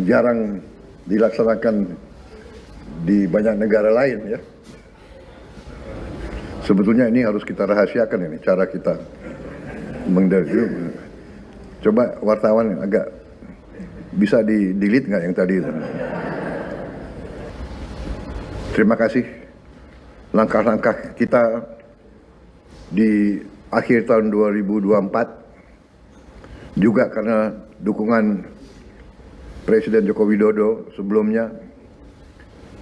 jarang dilaksanakan di banyak negara lain ya. Sebetulnya ini harus kita rahasiakan ini cara kita mengendalikan. Coba wartawan agak bisa di-delete nggak yang tadi itu? Terima kasih. Langkah-langkah kita di akhir tahun 2024 juga karena dukungan Presiden Joko Widodo sebelumnya,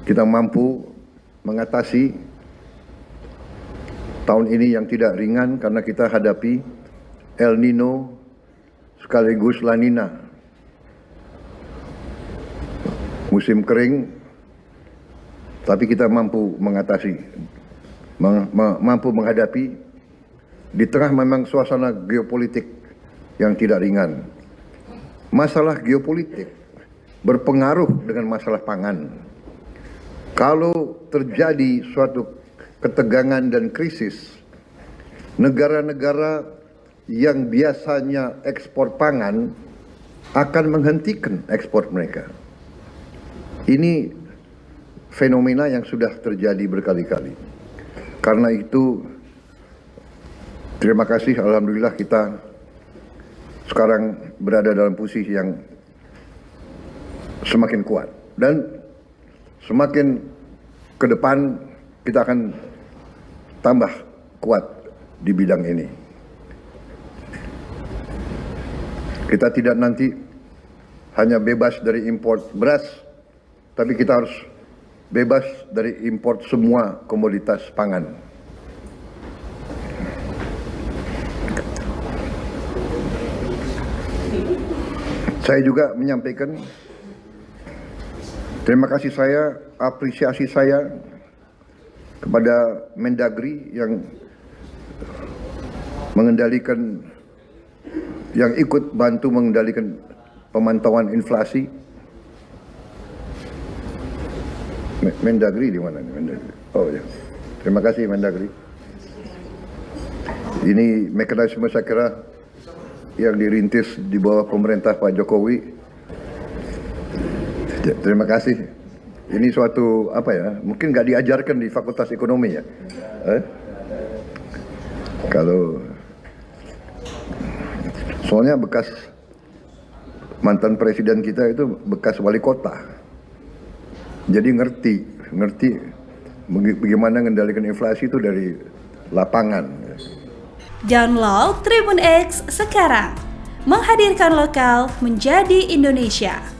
kita mampu mengatasi tahun ini yang tidak ringan karena kita hadapi El Nino sekaligus La Nina. Musim kering, tapi kita mampu mengatasi, mampu menghadapi di tengah memang suasana geopolitik yang tidak ringan. Masalah geopolitik berpengaruh dengan masalah pangan. Kalau terjadi suatu ketegangan dan krisis, negara-negara yang biasanya ekspor pangan akan menghentikan ekspor mereka. Ini fenomena yang sudah terjadi berkali-kali. Karena itu, terima kasih, alhamdulillah kita sekarang berada dalam posisi yang semakin kuat. Dan semakin ke depan kita akan tambah kuat di bidang ini. Kita tidak nanti hanya bebas dari import beras, tapi kita harus bebas dari import semua komoditas pangan. Saya juga menyampaikan terima kasih saya, apresiasi saya kepada Mendagri yang mengendalikan, yang ikut bantu mengendalikan pemantauan inflasi. Mendagri di mana nih Mendagri? Oh ya, terima kasih Mendagri. Ini mekanisme saya kira yang dirintis di bawah pemerintah Pak Jokowi. Terima kasih. Ini suatu apa ya? Mungkin nggak diajarkan di Fakultas Ekonomi ya. Kalau soalnya bekas mantan presiden kita itu bekas wali kota. Jadi ngerti bagaimana mengendalikan inflasi itu dari lapangan. Download Tribun X sekarang, menghadirkan lokal menjadi Indonesia.